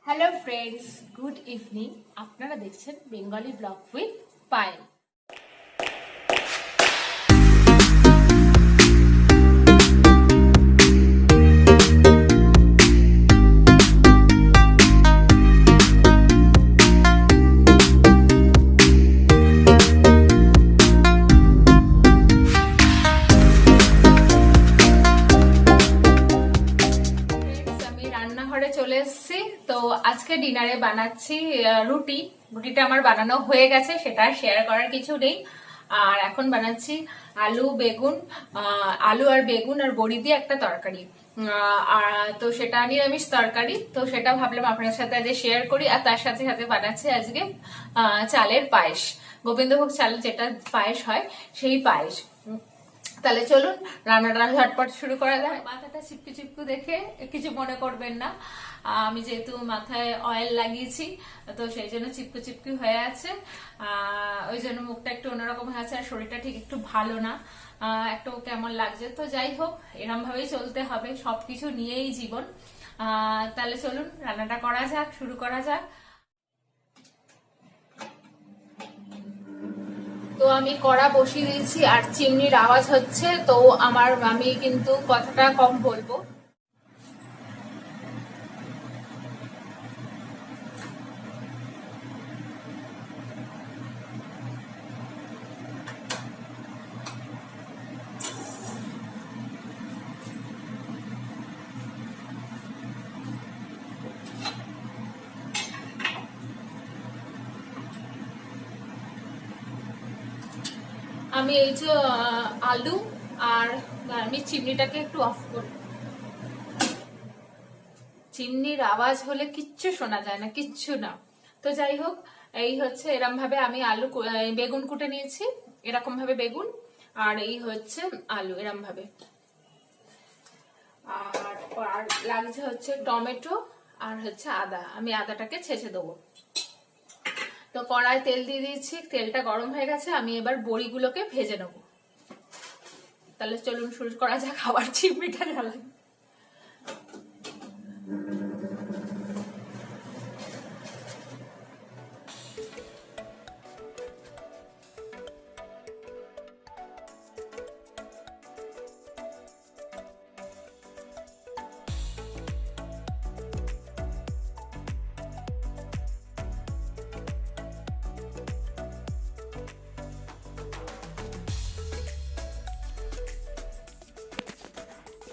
Hello friends, good evening. আপনারা দেখছেন Bengali blog with Payel. রান্নাঘরে চলে এসেছি। তো আজকে ডিনারে বানাচ্ছি রুটিটা আমার বানানো হয়ে গেছে, সেটা শেয়ার করার কিছু নেই। আর এখন বানাচ্ছি আলু আর বেগুন আর বড়ি দিয়ে একটা তরকারি। তো সেটা নিরামিষ তরকারি, তো সেটা ভাবলাম আপনার সাথে আজকে শেয়ার করি। আর তার সাথে সাথে বানাচ্ছি আজকে চালের পায়েস, গোবিন্দভোগ চালের যেটা পায়েস হয় সেই পায়েস। তাহলে চলুন রান্নাটা ঝটপট শুরু করা যায়। মাথাটা চিপকু চিপকু দেখে কিছু মনে করবেন না, আমি যেহেতু মাথায় অয়েল লাগিয়েছি তো সেই জন্য চিপকু চিপকু হয়ে আছে। ওই জন্য মুখটা একটু অন্যরকম হয়ে আছে, আর শরীরটা ঠিক একটু ভালো না, একটু কেমন লাগছে। তো যাই হোক, এরম ভাবেই চলতে হবে, সবকিছু নিয়েই জীবন। তাহলে চলুন রান্নাটা করা যাক, শুরু করা যাক। তো আমি কড়া বসিয়ে দিয়েছি আর চিমনির আওয়াজ হচ্ছে, তো আমি কিন্তু কথাটা কম বলবো। আমি এই যে আলু আর আমি চিমনিটাকে একটু অফ করি। চিমনির আওয়াজ হলে কিচ্ছু শোনা যায় না, কিচ্ছু না। তো যাই হোক, এই হচ্ছে এরম ভাবে আমি বেগুন কুটে নিয়েছি, এরকম ভাবে বেগুন, আর এই হচ্ছে আলু এরম ভাবে। আর লাগছে হচ্ছে টমেটো আর হচ্ছে আদা, আমি আদাটাকে ছেঁচে দেবো। তো কড়ায় তেল দিয়ে দিয়েছি, তেলটা গরম হয়ে গেছে, আমি এবার বড়িগুলোকে ভেজে নেবো। তাহলে চলুন শুরু করা যাক। আবার চিমনিটা জ্বালাই।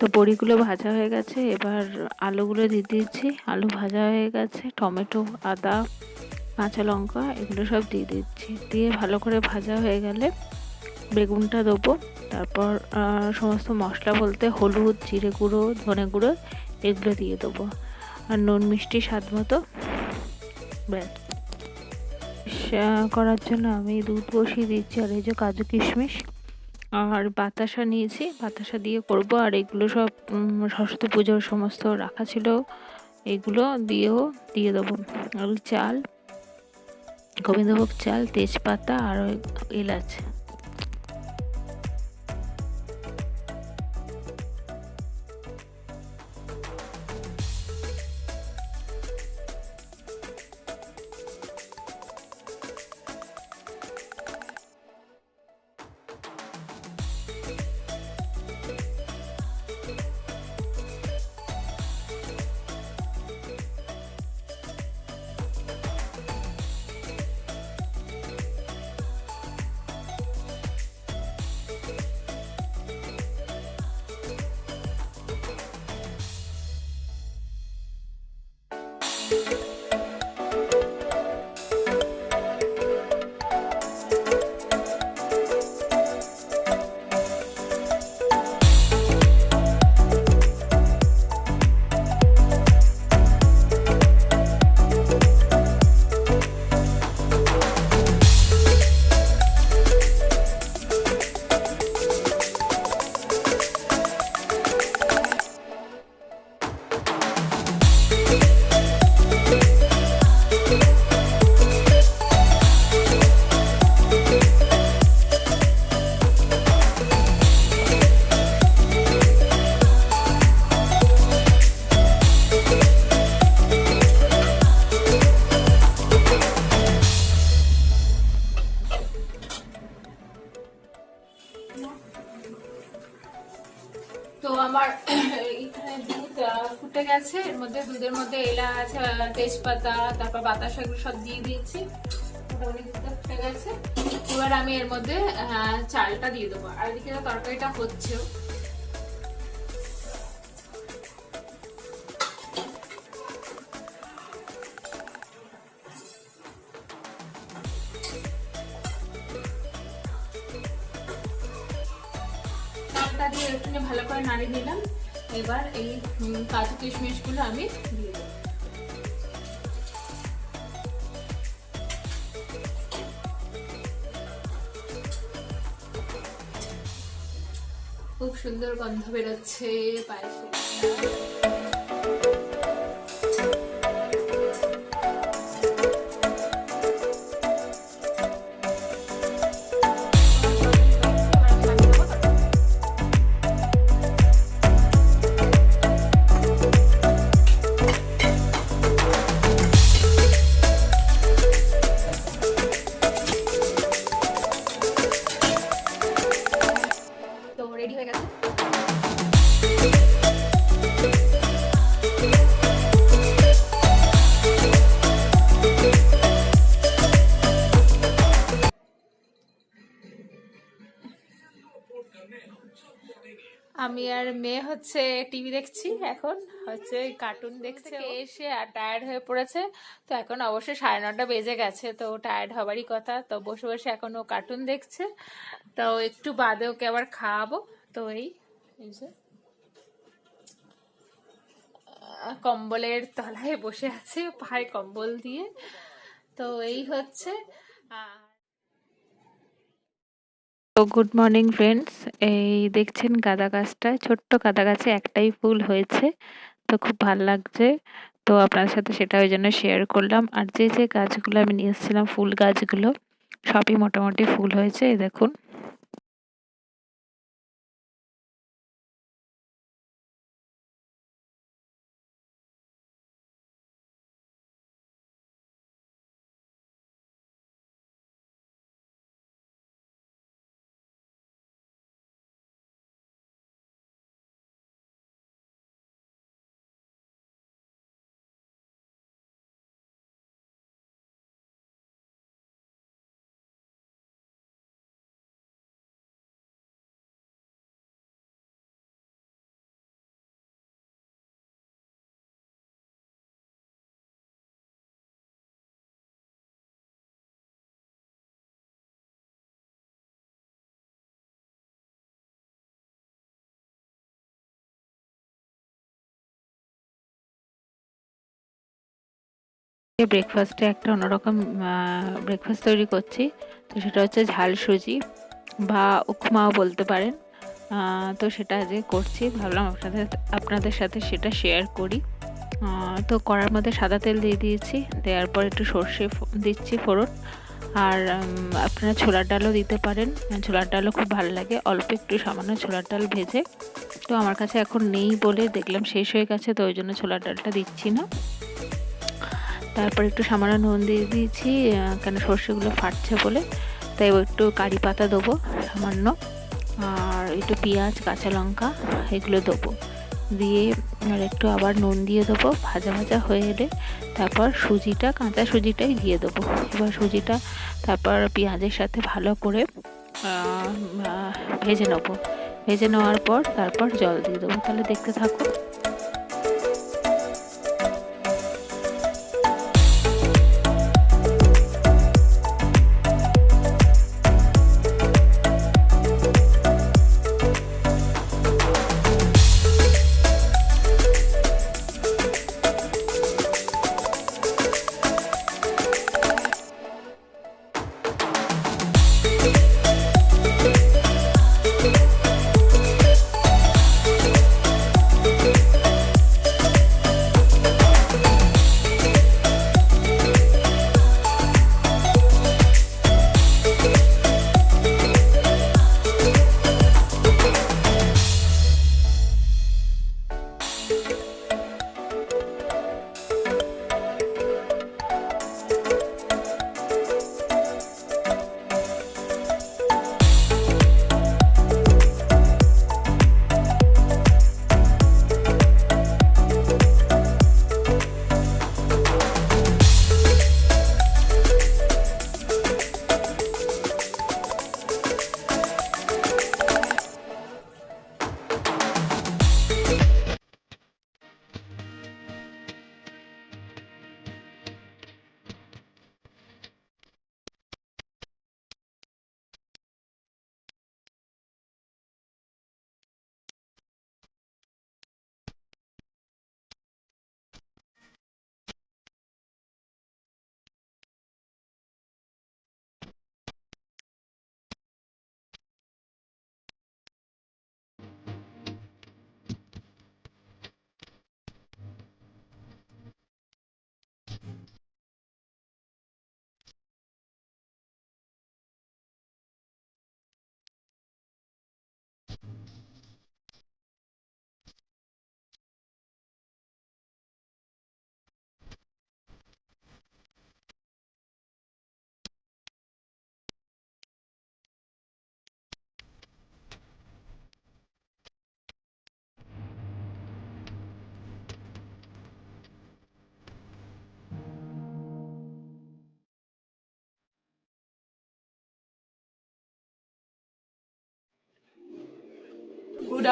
তো বড়িগুলো ভাজা হয়ে গেছে, এবার আলুগুলো দিয়ে দিচ্ছি। আলু ভাজা হয়ে গেছে, টমেটো, আদা, কাঁচা লঙ্কা এগুলো সব দিয়ে দিচ্ছি। দিয়ে ভালো করে ভাজা হয়ে গেলে বেগুনটা দেবো। তারপর সমস্ত মশলা বলতে হলুদ, জিরে গুঁড়ো, ধনে গুঁড়ো এগুলো দিয়ে দেবো, আর নুন মিষ্টি স্বাদ মতো। ব্যাস, করার জন্য আমি দুধ বসিয়ে দিচ্ছি। আর এই যে কাজু কিশমিশ আর বাতাসা নিয়েছি, বাতাসা দিয়ে করব। আর এগুলো সব সরস্বতী পুজোর সমস্ত রাখা ছিল, এগুলো দিয়ে দেবো। আর চাল, গোবিন্দভোগ চাল, তেজপাতা আর এলাচ। গেছে। এর মধ্যে দুধের মধ্যে এলাচ, তেজপাতা, তারপর বাতাসা এগুলো সব দিয়ে দিয়েছি। মোটামুটি দুধটা ফুটে গেছে। এবার আমি এর মধ্যে চালটা দিয়ে দেবো। আর এদিকে তরকারিটা হচ্ছেও। চালটা দিয়ে একটু ভালো করে নাড়িয়ে দিলাম। এবার এই কাজু কিশমিশ গুলো আমি দিয়ে দেবো। খুব সুন্দর গন্ধ বেরোচ্ছে পায়েসে। তো রেডি হয়ে গেছে। আমি আর মেয়ে হচ্ছে টিভি দেখছি, এখন হচ্ছে কার্টুন দেখছে। এসে আর টায়ার্ড হয়ে পড়েছে। তো এখন অবশ্যই 9:30 বেজে গেছে, তো টায়ার্ড হবারই কথা। তো বসে বসে এখন ও কার্টুন দেখছে। তো একটু বাদে ওকে আবার খাওয়াবো। তো এই যে কম্বলের তলায় বসে আছে, পায়ে কম্বল দিয়ে। তো এই হচ্ছে। তো গুড মর্নিং ফ্রেন্ডস, এই দেখছেন গাঁদা গাছটায়, ছোট্ট গাঁদা গাছে একটাই ফুল হয়েছে। তো খুব ভালো লাগছে। তো আপনার সাথে সেটা ওই জন্য শেয়ার করলাম। আর যে যে গাছগুলো আমি নিয়ে এসেছিলাম, ফুল গাছগুলো সবই মোটামুটি ফুল হয়েছে। এই দেখুন। ব্রেকফাস্টে একটা অন্যরকম ব্রেকফাস্ট তৈরি করছি। তো সেটা হচ্ছে ঝাল সুজি বা উপমাও বলতে পারেন। তো সেটা আজকে করছি, ভাবলাম আপনাদের সাথে সেটা শেয়ার করি। তো কড়ার মধ্যে সাদা তেল দিয়ে দিয়েছি, দেওয়ার পর একটু সর্ষে দিচ্ছি ফোড়ন। আর আপনারা ছোলার ডালও দিতে পারেন, ছোলার ডালও খুব ভালো লাগে। অল্প একটু সামান্য ছোলার ডাল ভেজে, তো আমার কাছে এখন নেই বলে দেখলাম শেষ হয়ে গেছে, তো ওই জন্য ছোলার ডালটা দিচ্ছি না। তারপর একটু সামান্য নুন দিয়ে দিয়েছি, কেন সর্ষেগুলো ফাটছে বলে। তাই একটু কারি পাতা দেবো সামান্য, আর একটু পেঁয়াজ, কাঁচা লঙ্কা এগুলো দেবো। দিয়ে আর একটু আবার নুন দিয়ে দেবো। ভাজা ভাজা হয়ে এলে তারপর সুজিটা, কাঁচা সুজিটাই দিয়ে দেবো। এবার সুজিটা তারপর পেঁয়াজের সাথে ভালো করে ভেজে নেবো। ভেজে নেওয়ার পর তারপর জল দিয়ে দেবো। তাহলে দেখতে থাকো।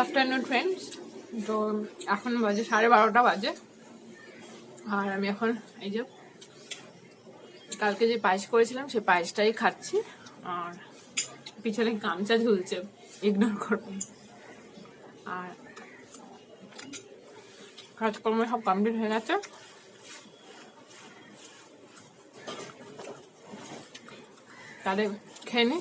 Afternoon friends. তো এখন বাজে 12:30 বাজে, আর আমি এখন এই যে কালকে যে পায়েস করেছিলাম সেই পায়েসটাই খাচ্ছি। আর পিছনে গামছা ঝুলছে, ইগনোর করবেন। আর কাজকর্ম সব কমপ্লিট হয়ে গেছে। তাহলে খেয়ে নি।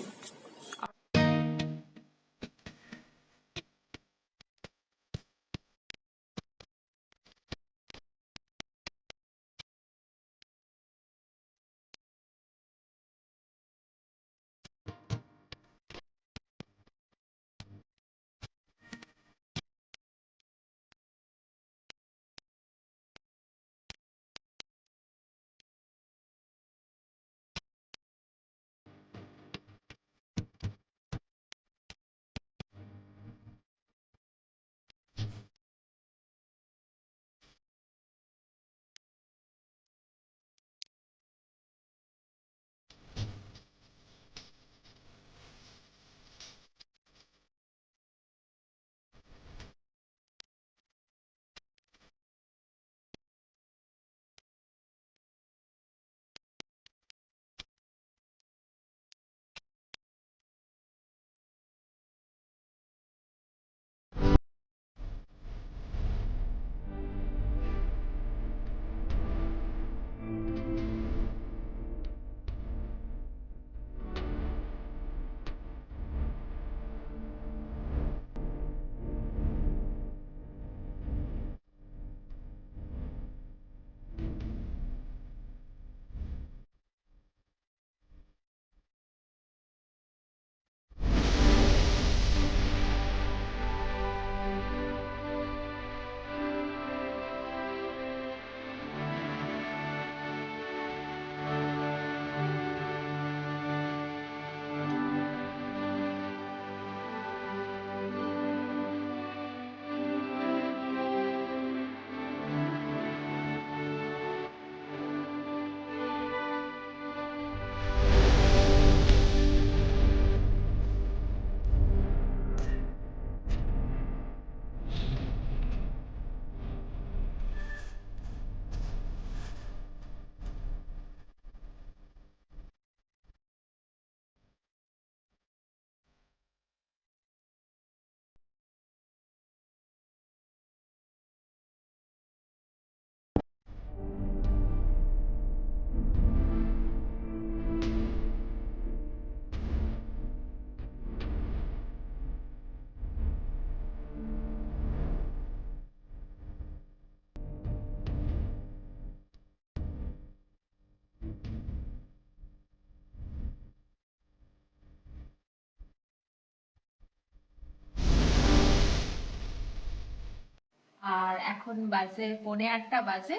আর এখন বাজে 8:45 বাজে।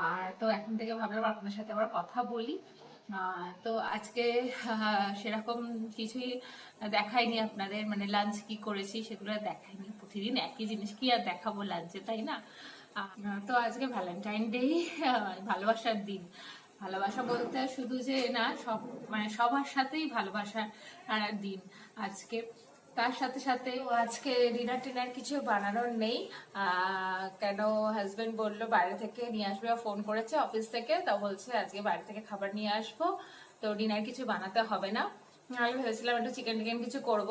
আর তো এখন থেকে ভাবলাম আপনার সাথে আবার কথা বলি। তো আজকে সেরকম কিছুই দেখাইনি আপনাদের, মানে লাঞ্চ কি করেছি সেগুলো দেখাইনি। প্রতিদিন একই জিনিস কি আর দেখাবো লাঞ্চে, তাই না? তো আজকে ভ্যালেন্টাইন ডে, ভালোবাসার দিন। ভালোবাসা বলতে শুধু যে না, সব মানে সবার সাথেই ভালোবাসার দিন আজকে। তার সাথে সাথে আজকে ডিনার টিনার কিছু বানানোর নেই, কেন হাজবেন্ড বললো বাইরে থেকে নিয়ে আসবে, ফোন করেছে অফিস থেকে, তা বলছে আজকে বাইরে থেকে খাবার নিয়ে আসবো, তো ডিনার কিছু বানাতে হবে না। আমি ভেবেছিলাম একটু চিকেন টিকেন কিছু করব।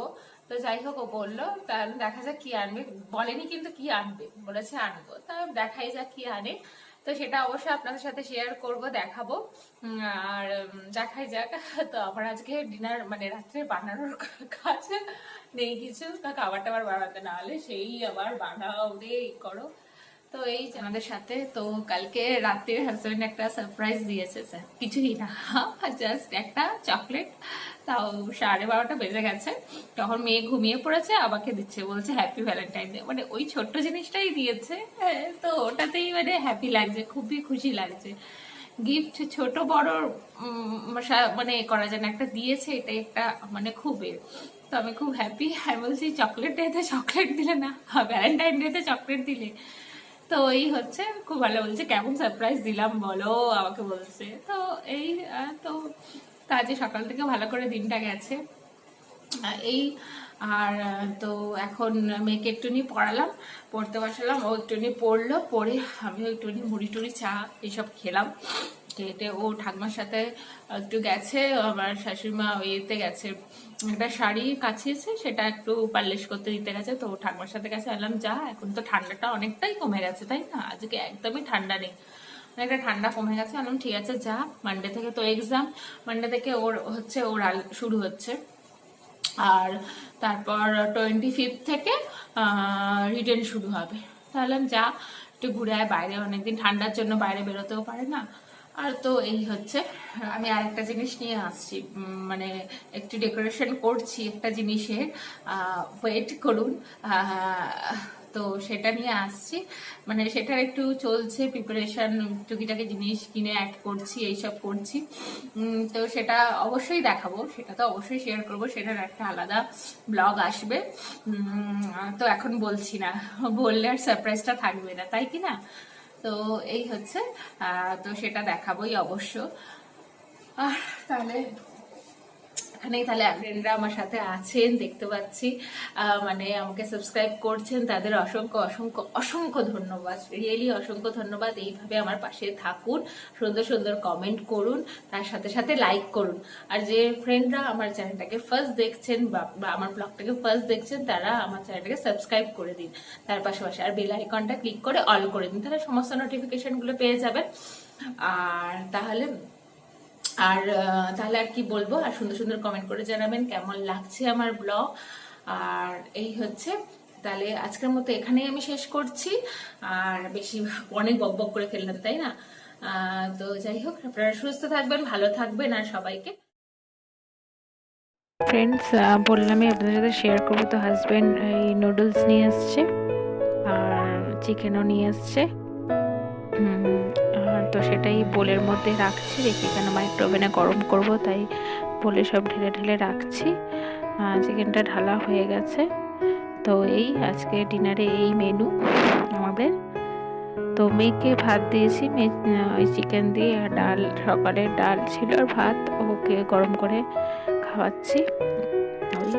তো যাই হোক, ও বললো তাহলে দেখা যাক কি আনবে, বলেনি কিন্তু কি আনবে, বলেছে আনবো, তা দেখাই যাক কি আনে। তো সেটা অবশ্যই আপনাদের সাথে শেয়ার করব, দেখাবো। আর দেখাই যাক। তো আমার আজকে ডিনার মানে রাত্রে বানানোর কাজ নেই কিছু, তা খাবার টাবার বানাতে, না হলে সেই আবার বানাও রে করো। তো এই আমাদের সাথে তো কালকে রাতে হাজবেন্ড একটা সারপ্রাইজ দিয়েছে, স্যার কিছুই না, জাস্ট একটা চকলেট। তাও 12:30 বেজে গেছে, তখন মেয়ে ঘুমিয়ে পড়েছে, আমাকে দিচ্ছে, বলছে হ্যাপি ভ্যালেন্টাইন ডে। মানে ওই ছোট্ট জিনিসটাই দিয়েছে, তো ওটাতেই মানে হ্যাপি লাগছে, খুবই খুশি লাগছে। গিফট ছোট বড় মানে করা যায় না, একটা দিয়েছে, এটাই একটা মানে খুবই। তো আমি খুব হ্যাপি। আমি বলছি চকলেট ডেতে চকলেট দিলে না, ভ্যালেন্টাইন ডেতে চকলেট দিলে। তো এই হচ্ছে, খুব ভালো বলছে, কেমন সারপ্রাইজ দিলাম বলো, আমাকে বলছে। তো এই তো কাজে সকাল থেকে ভালো করে দিনটা গেছে। এই আর তো এখন মেয়েকে একটুনি পড়ালাম, পড়তে বসালাম, ও একটুনি পড়লো, পড়ে আমিও একটুনি মুড়ি টুড়ি চা এইসব খেলাম। খেটে ও ঠাকুমার সাথে একটু গেছে, আমার শাশুড়িমা ইয়েতে গেছে, একটা শাড়ি কাছিয়েছে সেটা একটু পালিশ করতে দিতে গেছে, তো ঠাকুমার সাথে গেছে। বললাম যা, এখন তো ঠান্ডাটা অনেকটাই কমে গেছে তাই না, আজকে একদমই ঠান্ডা নেই, একটা ঠান্ডা কমে গেছে। বললাম ঠিক আছে যা, মানডে থেকে তো এক্সাম, মানডে থেকে ওর হচ্ছে ওরাল শুরু হচ্ছে, আর তারপর 25 থেকে রিটেন শুরু হবে। তাহলে যা একটু ঘুরে আয় বাইরে, অনেকদিন ঠান্ডার জন্য বাইরে বেরোতেও পারে না। আর তো এই হচ্ছে, আমি আরেকটা জিনিস নিয়ে আসছি, মানে একটু ডেকোরেশন করছি একটা জিনিসের, ওয়েট করুন, তো সেটা নিয়ে আসছি, মানে সেটার একটু চলছে প্রিপারেশন, টুকিটাকি জিনিস কিনে অ্যাড করছি, এইসব করছি। তো সেটা অবশ্যই দেখাবো, সেটা তো অবশ্যই শেয়ার করবো, সেটার একটা আলাদা ব্লগ আসবে। তো এখন বলছি না, বললে আর সারপ্রাইজটা থাকবে না, তাই কি না? তো এই হচ্ছে, তো সেটা দেখাবোই অবশ্য। তাহলে এখানেই তাহলে ফ্রেন্ডরা আমার সাথে আছেন দেখতে পাচ্ছি, মানে আমাকে সাবস্ক্রাইব করছেন, তাদের অসংখ্য অসংখ্য অসংখ্য ধন্যবাদ, রিয়েলি অসংখ্য ধন্যবাদ। এইভাবে আমার পাশে থাকুন, সুন্দর সুন্দর কমেন্ট করুন, তার সাথে সাথে লাইক করুন। আর যে ফ্রেন্ডরা আমার চ্যানেলটাকে ফার্স্ট দেখছেন বা আমার ব্লগটাকে ফার্স্ট দেখছেন, তারা আমার চ্যানেলটাকে সাবস্ক্রাইব করে দিন, তার পাশাপাশি আর বেল আইকনটা ক্লিক করে অল করে দিন, তাহলে সমস্ত নোটিফিকেশনগুলো পেয়ে যাবেন। আর তাহলে আর কি বলবো, আর সুন্দর সুন্দর কমেন্ট করে জানাবেন কেমন লাগছে আমার ব্লগ। আর এই হচ্ছে, তাহলে আজকের মতো এখানেই আমি শেষ করছি, আর বেশি অনেক বক বক করে ফেললাম তাই না? তো যাই হোক, আপনারা সুস্থ থাকবেন, ভালো থাকবেন, আর সবাইকে ফ্রেন্ডস বললামই আপনাদের সাথে শেয়ার করবো, তো হাজব্যান্ড এই নুডলস নিয়ে এসছে আর চিকেনও নিয়ে এসছে, তো সেটাই বোলের মধ্যে রাখছি, দেখি কেন মাইক্রোওভেনে গরম করব, তাই বোলে সব ঢেলে ঢেলে রাখছি। চিকেনটা ঢালা হয়ে গেছে, তো এই আজকে ডিনারে এই মেনু আমাদের। তো মেয়েকে ভাত দিয়েছি, মেয়ে ওই চিকেন দিয়ে, আর ডাল, সকালের ডাল ছিল আর ভাত, ওকে গরম করে খাওয়াচ্ছি। ওই